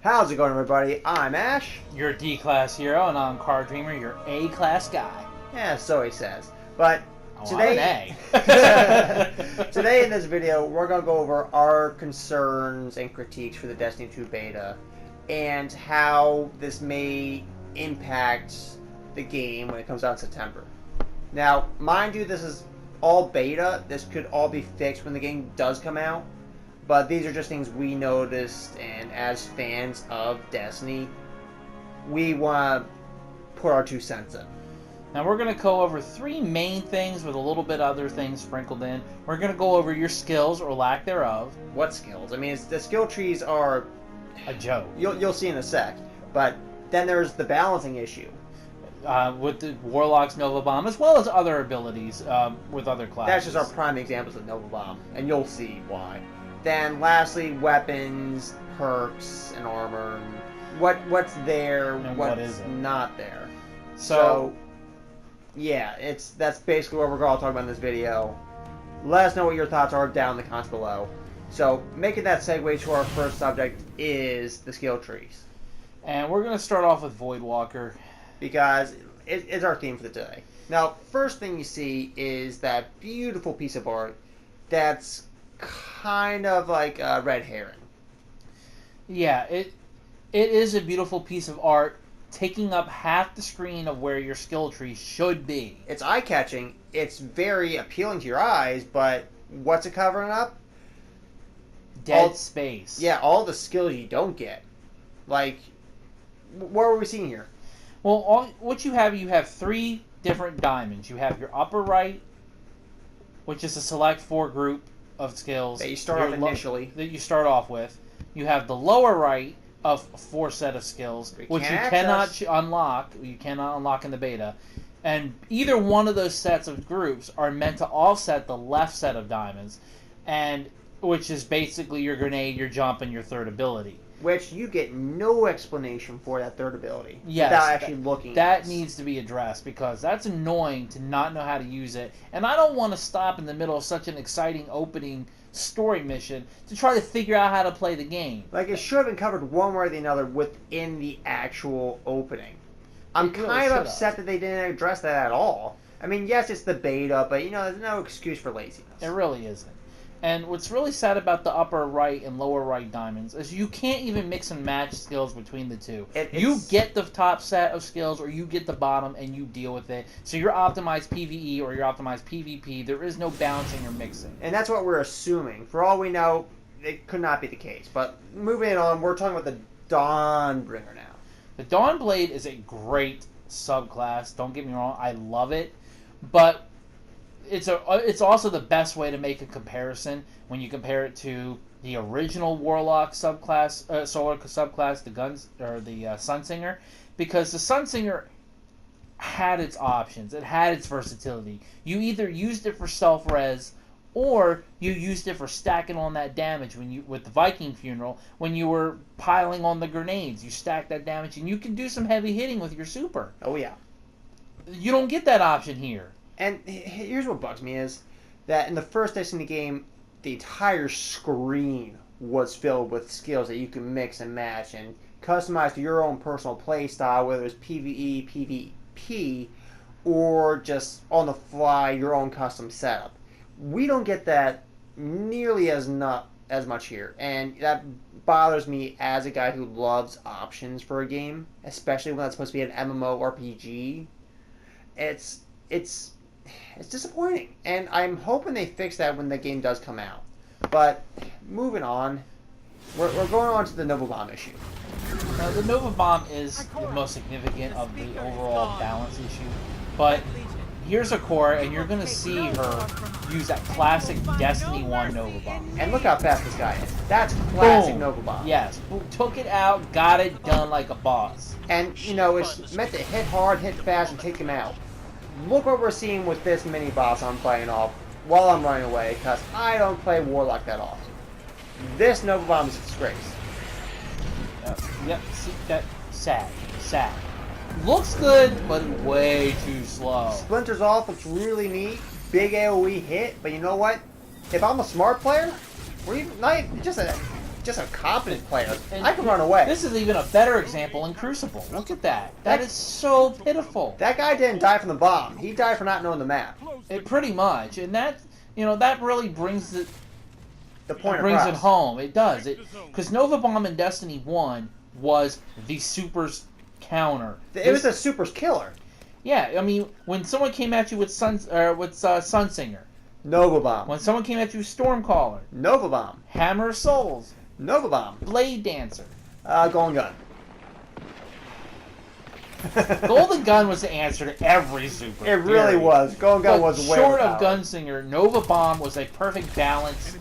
How's it going, everybody? I'm Ash. You're a D-class hero, and I'm Car Dreamer. You're A-class guy. Yeah, so he says. But today, I'm an A. Today in this video, we're going to go over our concerns and critiques for the Destiny 2 beta and how this may impact the game when it comes out in September. Now, mind you, this is all beta. This could all be fixed when the game does come out. But these are just things we noticed, and as fans of Destiny, we want to put our 2 cents in. Now we're going to go over 3 main things with a little bit other things sprinkled in. We're going to go over your skills or lack thereof. What skills? I mean, the skill trees are a joke. You'll see in a sec. But then there's the balancing issue. With the Warlock's Nova Bomb, as well as other abilities with other classes. That's just our prime examples of Nova Bomb, and you'll see why. Then, lastly, weapons, perks, and armor. And what's there, and what's not there. So, yeah, that's basically what we're going to talk about in this video. Let us know what your thoughts are down in the comments below. So, making that segue to our first subject is the skill trees. And we're going to start off with Voidwalker. Because it's our theme for the day. Now, first thing you see is that beautiful piece of art that's kind of like a red herring. Yeah, it is a beautiful piece of art taking up half the screen of where your skill tree should be. It's eye-catching. It's very appealing to your eyes, but what's it covering up? Dead space. Yeah, all the skills you don't get. Like, what are we seeing here? Well, what you have 3 different diamonds. You have your upper right, which is a select 4 group of skills that you start off initially. That you start off with. You have the lower right of 4 set of skills, which you cannot unlock. You cannot unlock in the beta. And either one of those sets of groups are meant to offset the left set of diamonds, and which is basically your grenade, your jump, and your third ability. Which you get no explanation for that third ability yes, without actually looking at it. That needs to be addressed because that's annoying to not know how to use it. And I don't want to stop in the middle of such an exciting opening story mission to try to figure out how to play the game. Like, it should have been covered one way or the other within the actual opening. I'm kind of upset that they didn't address that at all. I mean, yes, it's the beta, but, there's no excuse for laziness. It really isn't. And what's really sad about the upper right and lower right diamonds is you can't even mix and match skills between the two. You get the top set of skills or you get the bottom and you deal with it. So you're optimized PvE or you're optimized PvP. There is no balancing or mixing. And that's what we're assuming. For all we know, it could not be the case. But moving on, we're talking about the Dawnbringer now. The Dawnblade is a great subclass. Don't get me wrong. I love it. But it's also the best way to make a comparison when you compare it to the original Warlock subclass, Solar subclass, the Sunsinger, because the Sunsinger had its options, it had its versatility. You either used it for self-res, or you used it for stacking on that damage with the Viking Funeral when you were piling on the grenades. You stack that damage, and you can do some heavy hitting with your super. Oh yeah, you don't get that option here. And here's what bugs me is that in the first Destiny game, the entire screen was filled with skills that you can mix and match and customize to your own personal play style, whether it's PvE, PvP, or just on the fly, your own custom setup. We don't get that nearly as much here, and that bothers me as a guy who loves options for a game, especially when it's supposed to be an MMORPG. It's disappointing, and I'm hoping they fix that when the game does come out. But moving on, we're going on to the Nova Bomb issue. Now, the Nova Bomb is the most significant of the overall balance issue, but here's a core, and you're going to see her use that classic Destiny 1 Nova Bomb. And look how fast this guy is. That's classic Boom. Nova Bomb. Yes, took it out, got it done like a boss. And, it's meant to hit hard, hit fast, and take him out. Look what we're seeing with this mini boss I'm playing off while I'm running away, because I don't play Warlock that often. This Nova Bomb is a disgrace. Yep, see, that sad. Looks good, but way too slow. Splinters off, looks really neat. Big AoE hit, but you know what? If I'm a smart player, or even not just just a competent player, And I can run away. This is even a better example in Crucible. Look at that. That is so pitiful. That guy didn't die from the bomb. He died for not knowing the map. It pretty much, and that that really brings it Point brings across. it home. It does. Because Nova Bomb in Destiny 1 was the Super's counter. It was a Super's killer. Yeah, I mean, when someone came at you with Sunsinger, Nova Bomb. when someone came at you with Stormcaller, Nova Bomb. Hammer of Souls, Nova Bomb. Blade Dancer. Golden Gun. Golden Gun was the answer to every Super. It really period. was. Golden Gun But was way short of overpowered. Gunslinger, Nova Bomb was a perfect balance.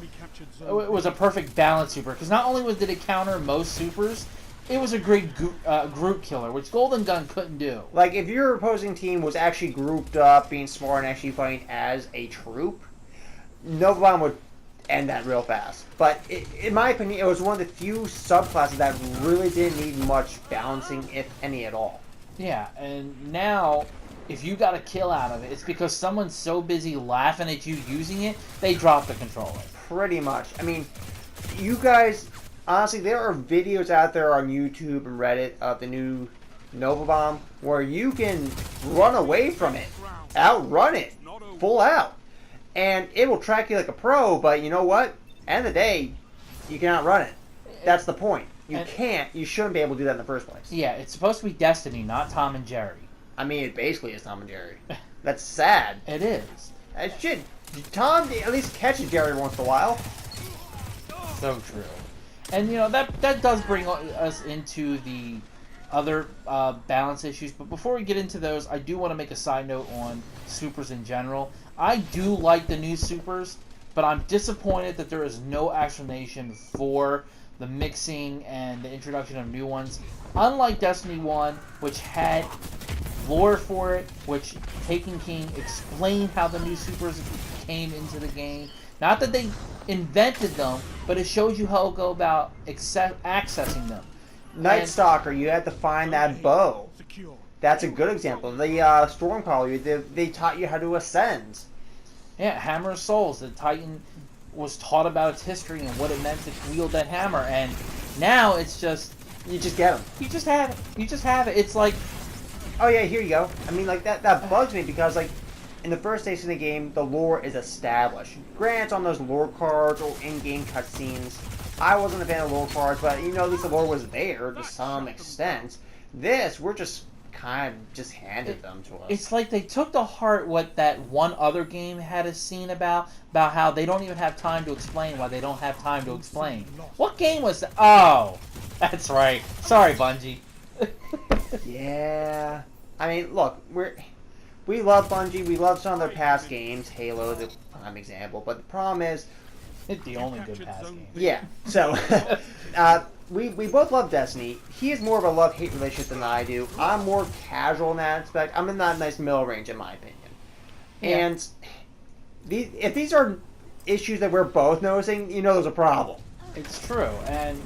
It was a perfect balance super because not only did it counter most supers, it was a great group killer, which Golden Gun couldn't do. Like, if your opposing team was actually grouped up, being smart, and actually fighting as a troop, Nova Bomb would end that real fast. But in my opinion, it was one of the few subclasses that really didn't need much balancing, if any at all. Yeah, and now, if you got a kill out of it, it's because someone's so busy laughing at you using it, they drop the controller. Pretty much. I mean, you guys, honestly, there are videos out there on YouTube and Reddit of the new Nova Bomb where you can run away from it, outrun it, full out. And it will track you like a pro, but you know what? End of the day, you can outrun it. That's the point. You shouldn't be able to do that in the first place. Yeah, it's supposed to be Destiny, not Tom and Jerry. I mean, it basically is Tom and Jerry. That's sad. It is. Shit, Tom at least catches Jerry once in a while. So true. And that does bring us into the other balance issues. But before we get into those, I do want to make a side note on supers in general. I do like the new supers, but I'm disappointed that there is no explanation for the mixing and the introduction of new ones. Unlike Destiny 1, which had lore for it, which Taken King explained how the new supers came into the game. Not that they invented them, but it shows you how to go about accessing them. Night Stalker, you had to find that bow. That's a good example. The Stormcaller, they taught you how to ascend. Yeah, Hammer of Souls, the Titan was taught about its history and what it meant to wield that hammer, and now it's just... You just get them. You just have it. You just have it. It's like... Oh yeah, here you go. I mean, like, that bugs me because, like, in the first stage of the game, the lore is established. Granted, on those lore cards or in-game cutscenes, I wasn't a fan of lore cards, but, at least the lore was there to some extent. This, we're just kind of just handed them to us. It's like they took to heart what that one other game had a scene about how they don't even have time to explain why they don't have time to explain. What game was that? Oh, that's right. Sorry, Bungie. Yeah. I mean, look, we love Bungie. We love some of their past games. Halo is a prime example. But the problem is... It's the only good past game. Yeah. So, we both love Destiny. He has more of a love-hate relationship than I do. I'm more casual in that aspect. I'm in that nice middle range, in my opinion. Yeah. And if these are issues that we're both noticing, there's a problem. It's true. And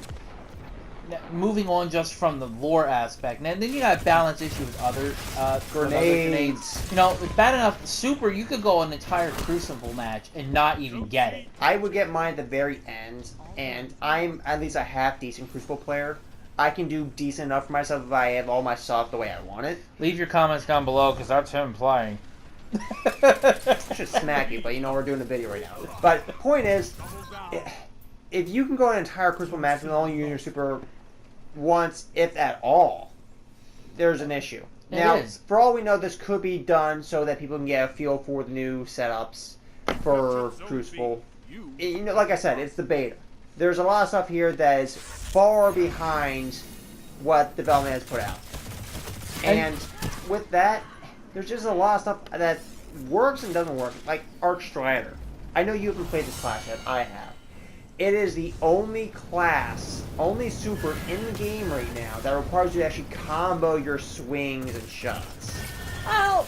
moving on just from the lore aspect, and then you got a balance issue with other Grenades. It's bad enough. Super, you could go an entire Crucible match and not even get it. I would get mine at the very end, and I'm at least a half-decent Crucible player. I can do decent enough for myself if I have all my stuff the way I want it. Leave your comments down below, because that's him playing. I should smack you, but we're doing a video right now. But the point is, if you can go an entire Crucible match with only using your super once, if at all, there's an issue. Now, for all we know, this could be done so that people can get a feel for the new setups for Crucible. Like I said, it's the beta. There's a lot of stuff here that is far behind what development has put out. And with that, there's just a lot of stuff that works and doesn't work. Like Arcstrider. I know you haven't played this class yet. I have. It is the only super in the game right now that requires you to actually combo your swings and shots. Well,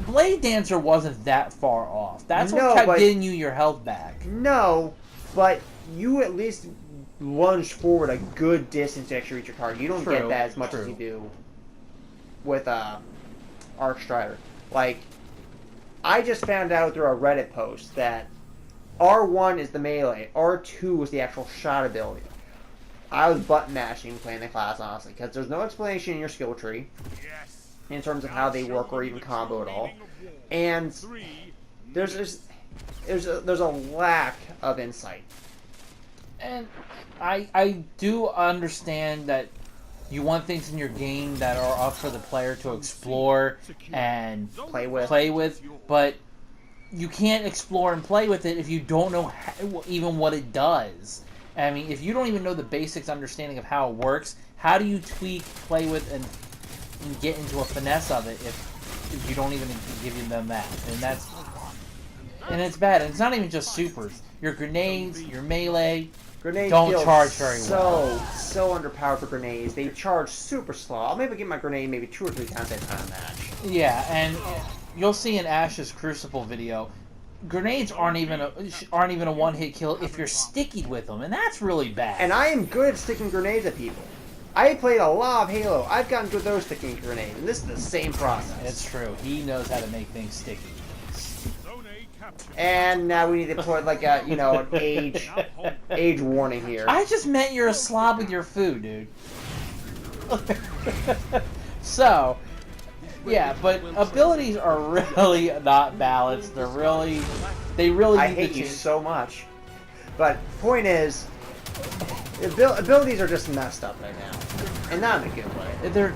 Blade Dancer wasn't that far off. That's what kept getting you your health back. No, but you at least lunge forward a good distance to actually reach your target. You don't get that as much as you do with Arcstrider. Like, I just found out through a Reddit post that R1 is the melee. R2 is the actual shot ability. I was button mashing playing the class, honestly, because there's no explanation in your skill tree in terms of how they work or even combo at all. And there's a lack of insight. And I do understand that you want things in your game that are up for the player to explore and Play with. but you can't explore and play with it if you don't know even what it does. I mean, if you don't even know the basics understanding of how it works, how do you tweak, play with, and get into a finesse of it if you don't even give them that? And it's bad. And it's not even just supers. Your grenades, your melee, Grenades don't charge very well. So underpowered for grenades. They charge super slow. I'll maybe get my grenade maybe 2 or 3 times at a time match. Yeah, and you'll see in Ash's Crucible video, grenades aren't even a one-hit kill if you're sticky with them, and that's really bad. And I am good at sticking grenades at people. I played a lot of Halo. I've gotten good at those sticking grenades, and this is the same process. It's true. He knows how to make things sticky. And now we need to put like a an age warning here. I just meant you're a slob with your food, dude. So, yeah, but abilities are really not balanced. They really I need to hate you change. so much. But point is, abilities are just messed up right now, and not in a good way.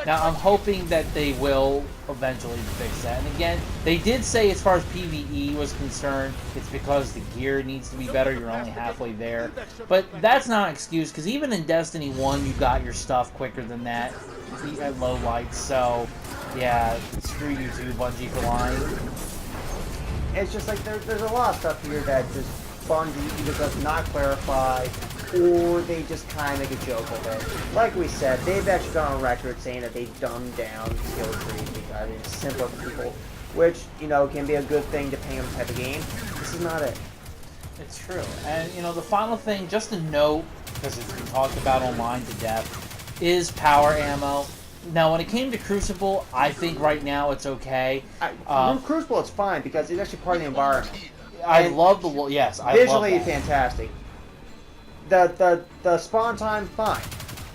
Now I'm hoping that they will eventually fix that. And again, they did say as far as PvE was concerned, it's because the gear needs to be better. You're only halfway there, but that's not an excuse because even in Destiny 1, you got your stuff quicker than that at low lights. So yeah, screw you too, Bungie, for lying. It's just like there's a lot of stuff here that just Bungie either does not clarify, or they just kind of make a joke of it. Like we said, they've actually gone on record saying that they dumbed down skill trees because it's simpler for people, which, can be a good thing depending on the type of game. This is not it. It's true. And, the final thing, just to note, because it's been talked about online to death, is power ammo. Now, when it came to Crucible, I think right now it's okay. Crucible, it's fine because it's actually part of the environment. I love the yes. I visually love that. Fantastic. The spawn time fine.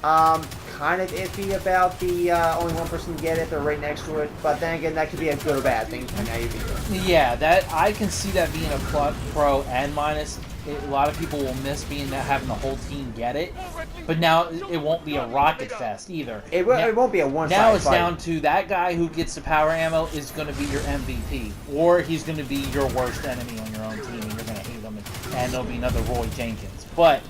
Kind of iffy about the only one person can get it. They're right next to it, but then again, that could be a good or bad thing depending on how you view it. Yeah, that I can see that being a pro and minus. A lot of people will miss having the whole team get it, but now it won't be a rocket fest either. It won't be a one-sided Now it's fight. down to that guy who gets the power ammo is going to be your MVP, or he's going to be your worst enemy on your own team, and you're going to hate him, and there'll be another Roy Jenkins. But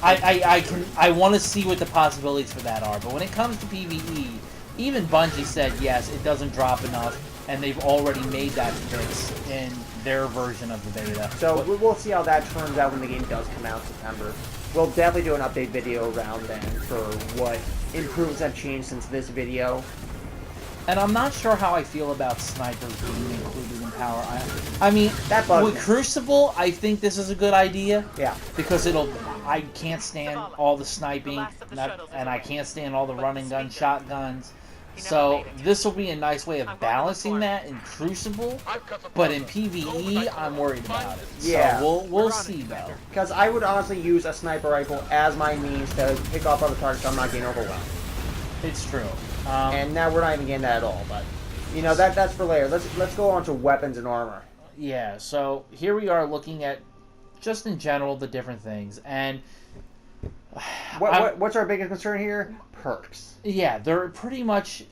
I want to see what the possibilities for that are. But when it comes to PvE, even Bungie said yes, it doesn't drop enough, and they've already made that fix in their version of the beta. So we'll see how that turns out when the game does come out in September. We'll definitely do an update video around then for what improvements have changed since this video. And I'm not sure how I feel about snipers being included in power. I mean, that bugs with me. Crucible, I think this is a good idea. Yeah. Because I can't stand all the sniping, and I can't stand all the running gun shotguns. So this will be a nice way of balancing that in Crucible, but in PvE, I'm worried about it. Yeah. So we'll see though. Because I would honestly use a sniper rifle as my means to pick off other targets so I'm not getting overwhelmed. It's true. And now we're not even getting that at all, but that's for later. Let's go on to weapons and armor. Yeah, so here we are looking at just in general the different things, and what's our biggest concern here? Perks. Yeah, they're pretty much.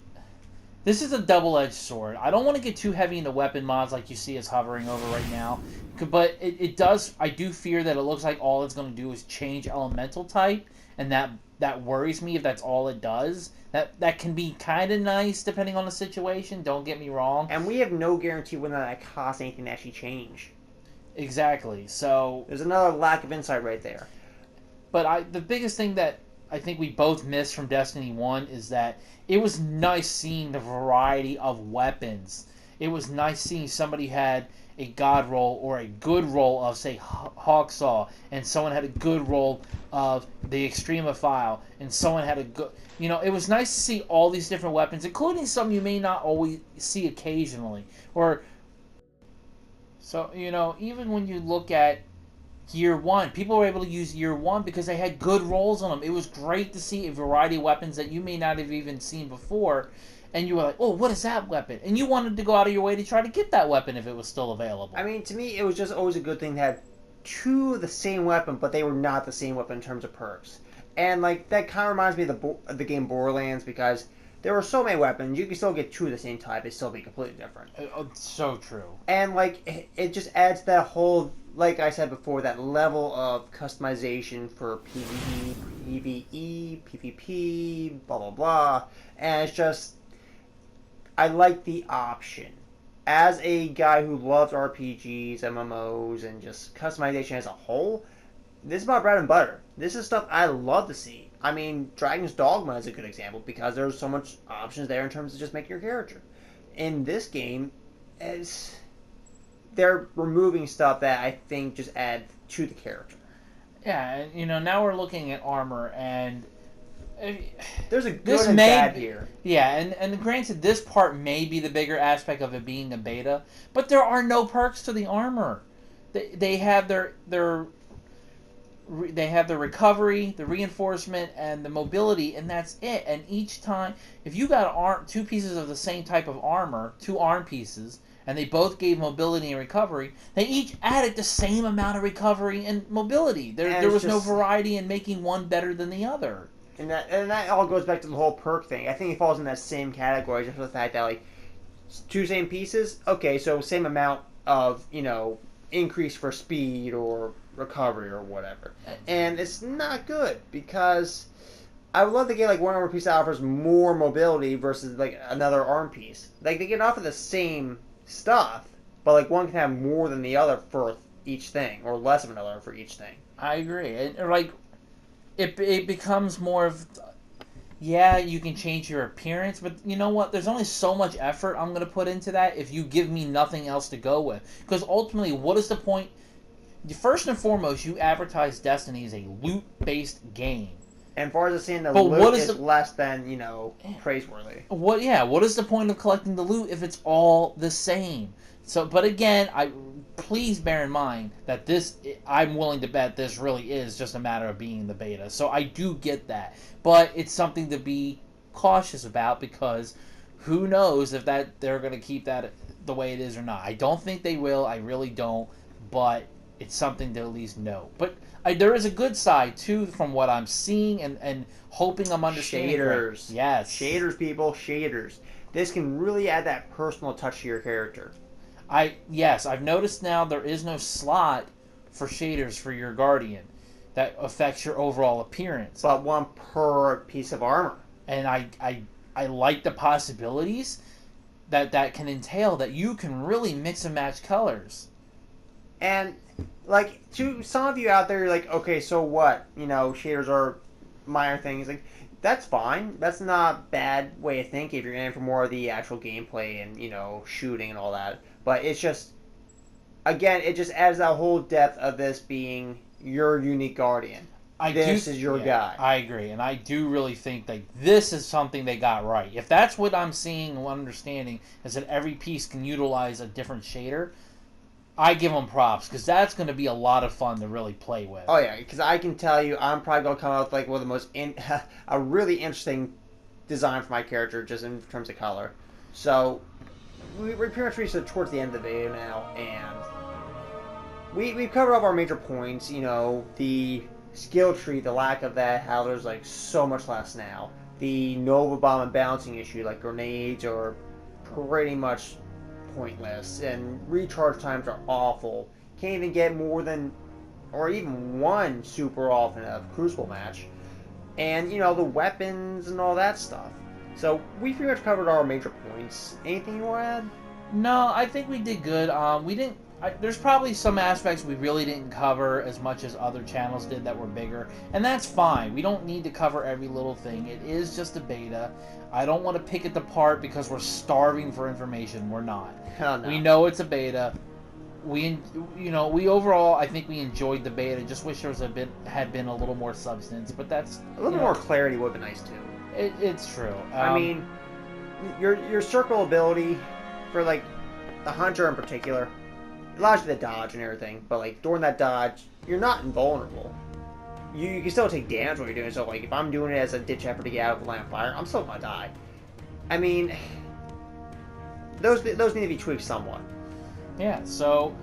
This is a double-edged sword. I don't want to get too heavy into weapon mods like you see us hovering over right now, but it does. I do fear that it looks like all it's going to do is change elemental type, and that worries me if that's all it does. That can be kind of nice depending on the situation. Don't get me wrong. And we have no guarantee whether that costs anything to actually change. Exactly. So there's another lack of insight right there. But the biggest thing that I think we both missed from Destiny 1 is that it was nice seeing the variety of weapons. It was nice seeing somebody had a god roll or a good roll of, say, Hawksaw, and someone had a good roll of the Extremophile, and someone had a good... it was nice to see all these different weapons, including some you may not always see occasionally. Or So, even when you look at Year 1, people were able to use Year 1 because they had good rolls on them. It was great to see a variety of weapons that you may not have even seen before. And you were like, oh, what is that weapon? And you wanted to go out of your way to try to get that weapon if it was still available. I mean, to me, it was just always a good thing to have two of the same weapon, but they were not the same weapon in terms of perks. And, like, that kind of reminds me of the game Borderlands, because there were so many weapons, you could still get two of the same type, it'd still be completely different. So true. And, like, it just adds that whole, like I said before, that level of customization for PvE, PvE, PvP, blah, blah, blah. And it's just, I like the option. As a guy who loves RPGs, MMOs, and just customization as a whole, this is my bread and butter. This is stuff I love to see. I mean, Dragon's Dogma is a good example because there's so much options there in terms of just making your character. In this game, they're removing stuff that I think just add to the character. Yeah, and now we're looking at armor, and there's a good and bad here. Yeah, and granted, this part may be the bigger aspect of it being a beta, but there are no perks to the armor. They have they have the recovery, the reinforcement, and the mobility, and that's it. And each time, if you got two pieces of the same type of armor, two arm pieces, and they both gave mobility and recovery, they each added the same amount of recovery and mobility. There was no variety in making one better than the other. And that all goes back to the whole perk thing. I think it falls in that same category, just for the fact that, like, two same pieces, okay, so same amount of, increase for speed or recovery or whatever. And it's not good, because I would love to get, like, one armor piece that offers more mobility versus, like, another arm piece. Like, they can offer the same stuff, but, like, one can have more than the other for each thing, or less of another for each thing. I agree. And, like, it becomes more of, yeah, you can change your appearance, but you know what? There's only so much effort I'm going to put into that if you give me nothing else to go with. Because ultimately, what is the point? First and foremost, you advertise Destiny as a loot-based game. And as far as seeing the loot is less than, praiseworthy. What is the point of collecting the loot if it's all the same? So, but again, please bear in mind that I'm willing to bet this really is just a matter of being the beta. So I do get that. But it's something to be cautious about, because who knows if they're going to keep that the way it is or not. I don't think they will. I really don't. But it's something to at least know. But there is a good side, too, from what I'm seeing and hoping I'm understanding. Shaders. Yes. Shaders, people. Shaders. This can really add that personal touch to your character. I've noticed now there is no slot for shaders for your Guardian that affects your overall appearance. But one per piece of armor. And I like the possibilities that can entail, that you can really mix and match colors. And, like, to some of you out there, you're like, okay, so what? Shaders are minor things. Like, that's fine. That's not a bad way to think if you're in for more of the actual gameplay and, shooting and all that. But it's just, again, it just adds that whole depth of this being your unique Guardian. This is your guy. I agree. And I do really think that this is something they got right. If that's what I'm seeing and understanding, is that every piece can utilize a different shader, I give them props, because that's going to be a lot of fun to really play with. Oh, yeah, because I can tell you, I'm probably going to come out with, like, one of the most, a really interesting design for my character, just in terms of color. So, we're pretty much reached towards the end of the video now, and we've covered all our major points, the skill tree, the lack of that, how there's, like, so much less now. The Nova Bomb and balancing issue, like grenades are pretty much pointless, and recharge times are awful. Can't even get more than, or even one super often of Crucible match. And, the weapons and all that stuff. So, we pretty much covered our major points. Anything you want to add? No, I think we did good. There's probably some aspects we really didn't cover as much as other channels did that were bigger, and that's fine. We don't need to cover every little thing. It is just a beta. I don't want to pick it apart because we're starving for information. We're not. Oh, no. We know it's a beta. We overall, I think we enjoyed the beta. Just wish there had been a little more substance, but that's a little more clarity would be nice too. It's true. I mean, your circle ability for, like, the hunter in particular, allows you to dodge and everything, but like during that dodge, you're not invulnerable. You can still take damage while you're doing it. So like if I'm doing it as a ditch effort to get out of the line of fire, I'm still gonna die. I mean, those need to be tweaked somewhat. Yeah. So,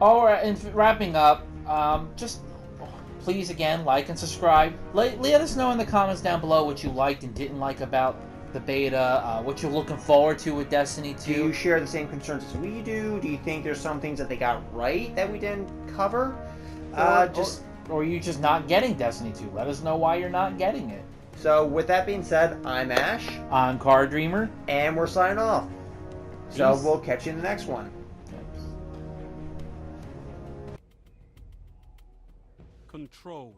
all right. And wrapping up, just please again like and subscribe. Let us know in the comments down below what you liked and didn't like about the beta, what you're looking forward to with Destiny 2. Do you share the same concerns as we do? Do you think there's some things that they got right that we didn't cover? Or are you just not getting Destiny 2? Let us know why you're not getting it. So with that being said, I'm Ash. I'm Car Dreamer. And we're signing off. So Peace. we'll catch you in the next one. Control.